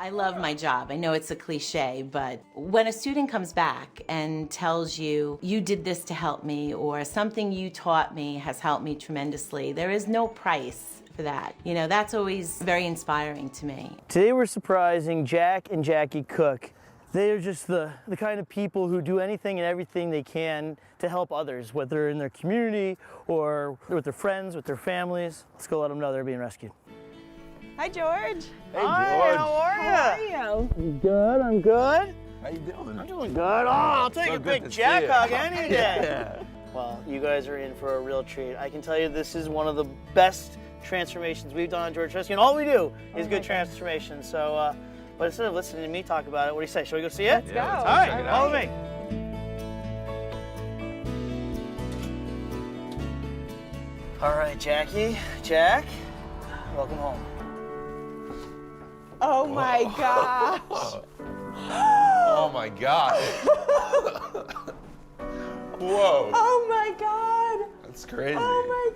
I love my job. I know it's a cliche, but when a student comes back and tells you, you did this to help me, or something you taught me has helped me tremendously, there is no price for that. You know, that's always very inspiring to me. Today we're surprising Jack and Jackie Cook. They're just the kind of people who do anything and everything they can to help others, whether in their community or with their friends, with their families. Let's go let them know they're being rescued. Hi, George. Hey, George. How are you? How are you? I'm good, I'm good. How you doing? I'm doing good. Oh, I'll take So a good big to see Jack you. hug any day. Yeah. Well, you guys are in for a real treat. I can tell you this is one of the best transformations we've done on George Rescue, and all we do is good transformations. So, but instead of listening to me talk about it, what do you say? Shall we go see it? Let's go. let's All right, check it follow out. me. All right, Jackie, Jack, welcome home. Oh my gosh. Oh my God. Whoa. Oh my God. That's crazy. Oh my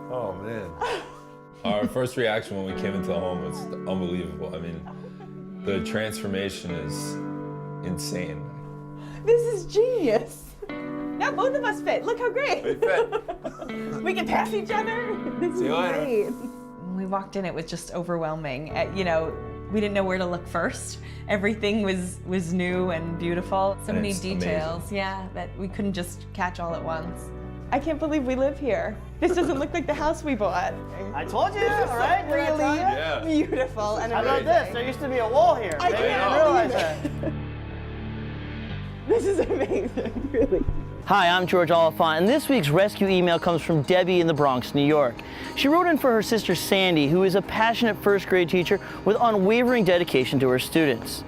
God. Oh man. Our first reaction when we came into the home was unbelievable. I mean, the transformation is insane. This is genius. Now both of us fit. Look how great. Hey, Fed. We can pass each other. This See is you later. great. When we walked in, it was just overwhelming. You know, we didn't know where to look first. Everything was new and beautiful. So And many it's details, amazing. yeah, that we couldn't just catch all at once. I can't believe we live here. This doesn't look like the house we bought. I told you, all right? Didn't I tell Really you? Yeah. beautiful and How about amazing. this? There used to be a wall here. I Maybe you can't didn't realize believe that. This is amazing, really. Hi, I'm George Oliphant, and this week's rescue email comes from Debbie in the Bronx, New York. She wrote in for her sister Sandy, who is a passionate first grade teacher with unwavering dedication to her students.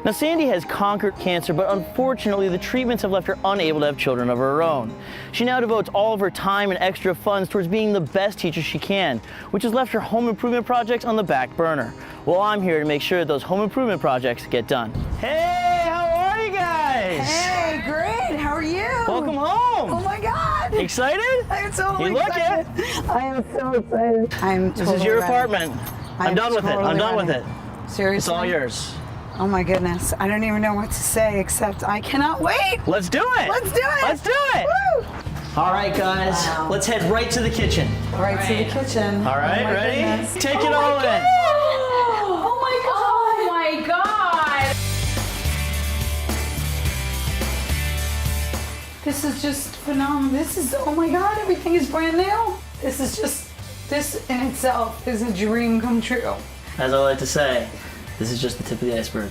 Now, Sandy has conquered cancer, but unfortunately, the treatments have left her unable to have children of her own. She now devotes all of her time and extra funds towards being the best teacher she can, which has left her home improvement projects on the back burner. Well, I'm here to make sure that those home improvement projects get done. Hey, how are you guys? Hey, great. How are you? Welcome home. Oh my God. Excited? I'm totally You look excited. I am so excited. I'm totally This is your ready. apartment. I'm done with it. I'm totally done with ready. it. Seriously? It's all yours. Oh my goodness. I don't even know what to say except I cannot wait. Let's do it. Let's do it. Let's do it. Woo! All right, guys. Wow. Let's head right to the kitchen. Right to the kitchen. All right, Oh my ready? goodness. Take it all in. Oh my God. Oh my God! This is just phenomenal. This is, oh my God, everything is brand new. This is just, this in itself is a dream come true. As I like to say, this is just the tip of the iceberg.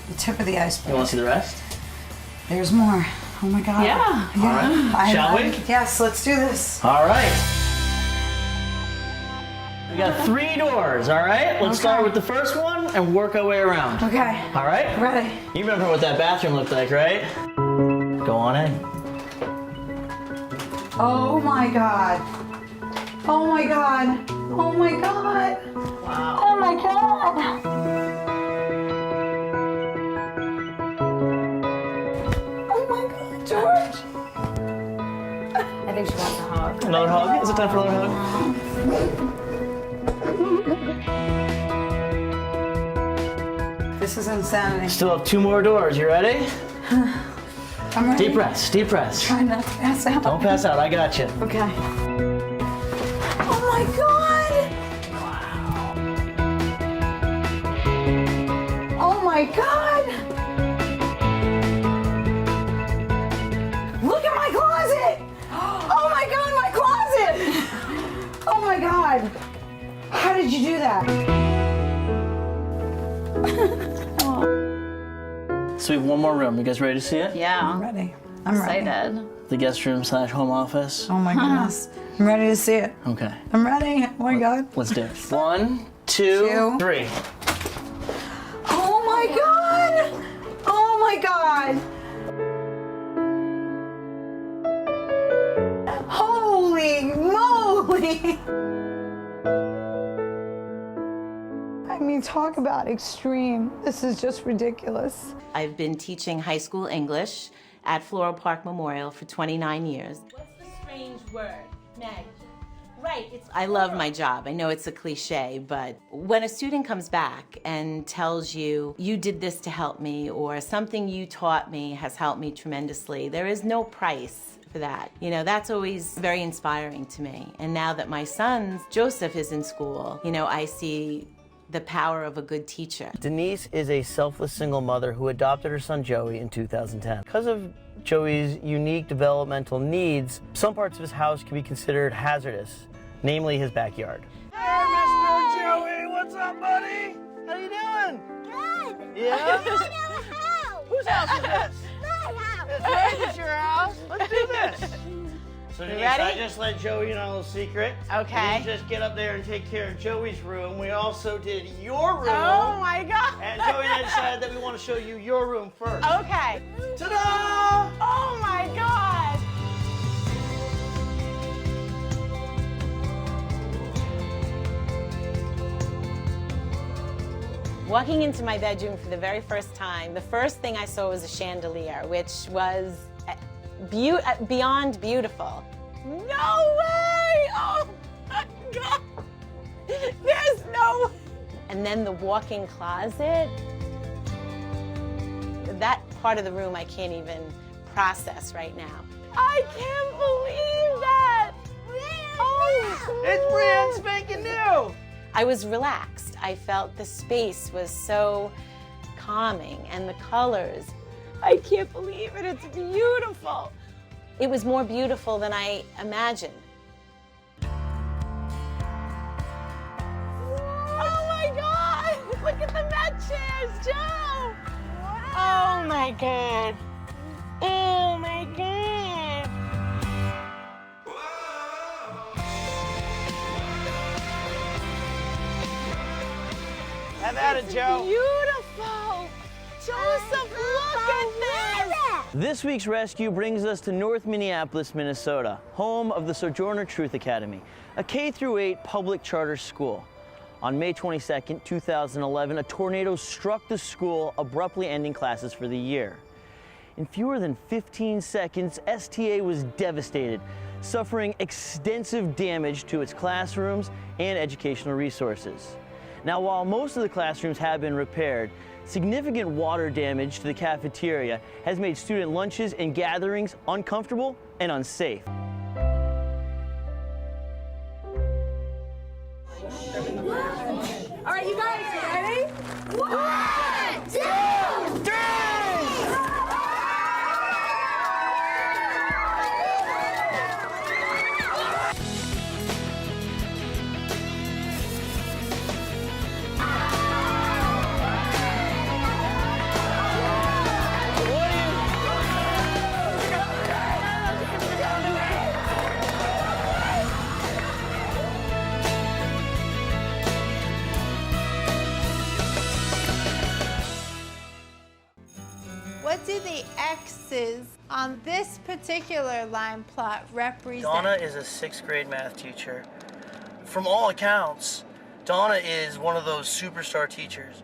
The tip of the You iceberg. want to see the rest? There's more. Oh my God. Yeah. All right. Shall we? Yes, let's do this. All right. We got 3 doors, all right? Let's start with the first one and work our way around. Okay. All right? Ready. You remember what that bathroom looked like, right? Go on in. Oh my God. Oh my God. Oh my God. Wow. Oh my God. Oh my God, George. I think she wants a hug. Another hug? Is it time for another hug? This is insanity. Still have 2 more doors. You ready? I'm ready. Deep breaths, deep breaths. Try not to pass out. Don't pass out, I got you. Okay. Oh my God. Oh my God. Look at my closet. Oh my God, my closet. Oh my God. How did you do that? So we have 1 more room. You guys ready to see it? Yeah. I'm ready. I'm ready. Excited. The guest room / home office. Oh my goodness. I'm ready to see it. Okay, I'm ready. Oh my God. let's do it. 1, 2, 3. Oh my God. Oh my God. Holy moly. I mean, talk about extreme. This is just ridiculous. I've been teaching high school English at Floral Park Memorial for 29 years. What's the strange word, Meg? Right. I love my job. I know it's a cliche, but when a student comes back and tells you, you did this to help me, or something you taught me has helped me tremendously, there is no price for that. You know, that's always very inspiring to me. And now that my son, Joseph, is in school, you know, I see the power of a good teacher. Denise is a selfless single mother who adopted her son Joey in 2010. Because of Joey's unique developmental needs, some parts of his house can be considered hazardous, namely his backyard. Hey, Mr. Joey, what's up, buddy? How you doing? Good. Yeah? I don't have a house. Whose house is this? My house. It's right, it's your house. Let's do this. So Denise, ready? I just let Joey in on a little secret. Okay. You just get up there and take care of Joey's room. We also did your room. Oh my God. And Joey and I decided that we want to show you your room first. Okay. Ta-da! Oh my God. Walking into my bedroom for the very first time, the first thing I saw was a chandelier, which was beyond beautiful. No way! Oh my God! There's no... And then the walk-in closet. That part of the room I can't even process right now. I can't believe that! Oh, It's brand spanking new! I was relaxed. I felt the space was so calming, and the colors. I can't believe it, it's beautiful. It was more beautiful than I imagined. Oh my God, look at the mat chairs, Joe. Oh my God. Oh my God. Have at it, Joe. Beautiful. Joseph, look at this. This week's rescue brings us to North Minneapolis, Minnesota, home of the Sojourner Truth Academy, a K-8 public charter school. On May 22nd, 2011, a tornado struck the school, abruptly ending classes for the year. In fewer than 15 seconds, STA was devastated, suffering extensive damage to its classrooms and educational resources. Now, while most of the classrooms have been repaired, significant water damage to the cafeteria has made student lunches and gatherings uncomfortable and unsafe. All right, you guys ready? 1, 2, 3. What do the X's on this particular line plot represent? Donna is a 6th grade math teacher. From all accounts, Donna is one of those superstar teachers.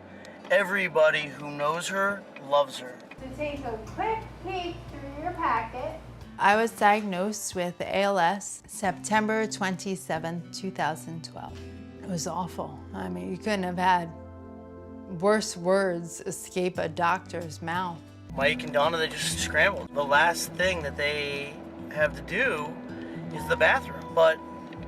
Everybody who knows her loves her. To take a quick peek through your packet. I was diagnosed with ALS September 27, 2012. It was awful. I mean, you couldn't have had worse words escape a doctor's mouth. Mike and Donna, they just scrambled. The last thing that they have to do is the bathroom. But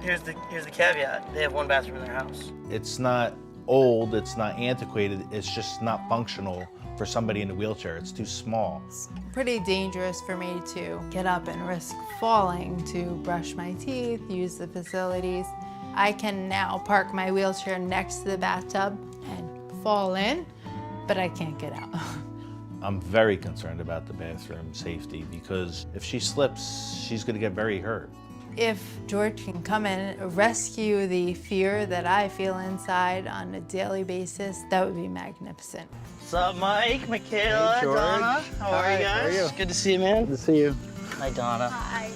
here's the caveat. They have one bathroom in their house. It's not old, it's not antiquated, it's just not functional for somebody in a wheelchair. It's too small. It's pretty dangerous for me to get up and risk falling to brush my teeth, use the facilities. I can now park my wheelchair next to the bathtub and fall in, but I can't get out. I'm very concerned about the bathroom safety because if she slips, she's gonna get very hurt. If George can come in and rescue the fear that I feel inside on a daily basis, that would be magnificent. What's up, Mike, Michaela, Hey, George. Donna? How are you guys? How are you? Good to see you, man. Good to see you. Hi, Donna. Hi.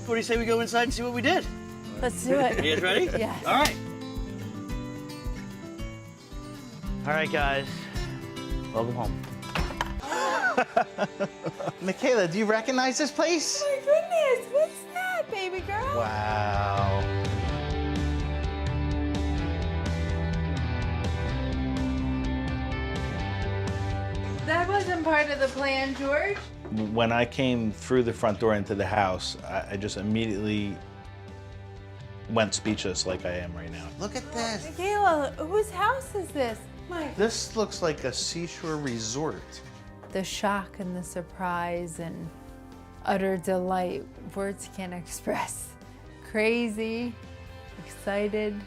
What do you say we go inside and see what we did? Let's do it. You guys ready? Yes. All right. All right, guys. Welcome home. Michaela, do you recognize this place? Oh my goodness, what's that? baby girl. Wow. That wasn't part of the plan, George. When I came through the front door into the house, I just immediately went speechless like I am right now. Look at this. Michaela, whose house is this? Mike. This looks like a seashore resort. The shock and the surprise and utter delight, words can't express. Crazy, excited.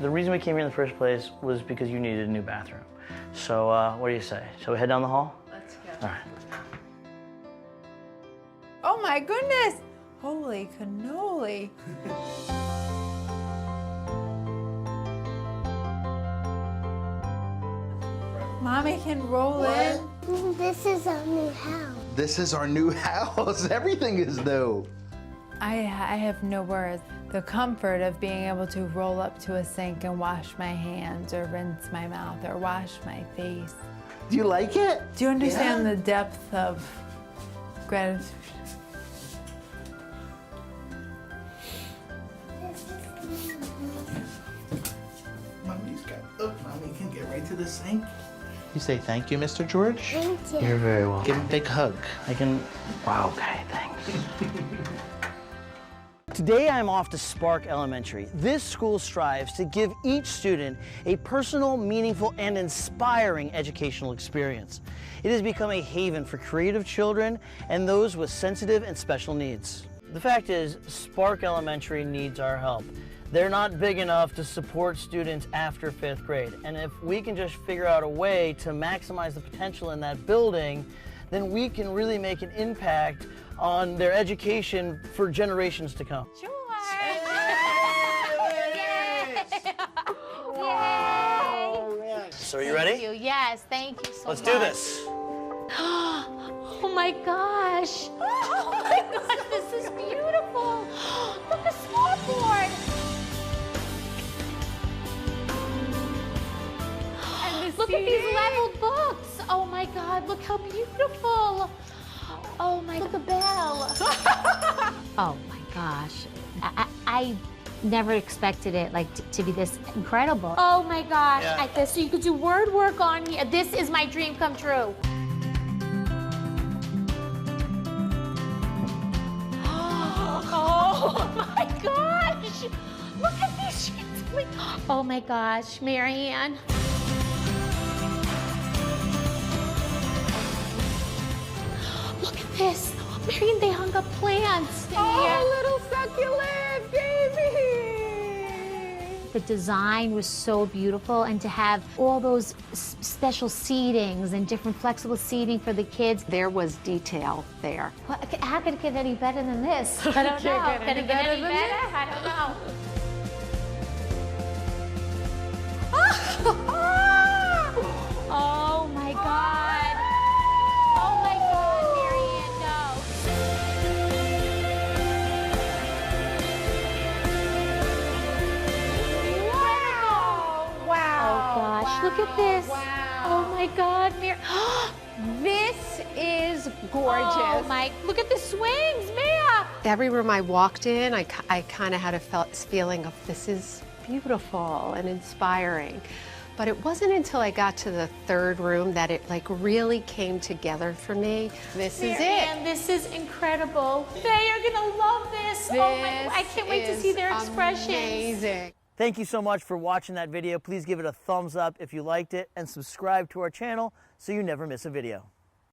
The reason we came here in the first place was because you needed a new bathroom. So what do you say? Shall we head down the hall? Let's go. All right. Oh my goodness! Holy cannoli. Mommy can roll in. This is our new house. This is our new house. Everything is new. I have no words. The comfort of being able to roll up to a sink and wash my hands or rinse my mouth or wash my face. Do you like it? Do you understand the depth of gratitude? Mommy's got, look, Mommy can get right to the sink. You say thank you, Mr. George? Thank you. You're very welcome. Give him a big hug. I can, wow, okay, thanks. Today I'm off to Spark Elementary. This school strives to give each student a personal, meaningful, and inspiring educational experience. It has become a haven for creative children and those with sensitive and special needs. The fact is, Spark Elementary needs our help. They're not big enough to support students after 5th grade. And if we can just figure out a way to maximize the potential in that building, then we can really make an impact on their education for generations to come. Sure. So are you ready? Thank you. Yes, thank you so Let's much. do this. Oh my gosh. Oh my gosh, this is beautiful. Look, a scoreboard. Look at these leveled books. Oh my God, look how beautiful. Oh my, look, a bell. Oh my gosh. I never expected it to be this incredible. Oh my gosh. Yeah. So you could do word work on here. This is my dream come true. Oh my gosh. Look at these sheets. Oh my gosh, Marianne. Look at this. Marianne, they hung up plants in here. Little succulent baby. The design was so beautiful, and to have all those special seatings and different flexible seating for the kids. There was detail there. Well, how could it get any better than this? I don't know. Can it get any better? I don't know. Oh my God. Oh my God, Marianne, no. Wow. Oh gosh, look at this. Oh my God, This is gorgeous. Oh my, look at the swings, Mia. Every room I walked in, I kind of had a feeling of this is beautiful and inspiring. But it wasn't until I got to the third room that it really came together for me. This is it. And this is incredible. They are gonna love this. Oh my, I can't wait to see their expressions. Amazing. Thank you so much for watching that video. Please give it a thumbs up if you liked it and subscribe to our channel so you never miss a video.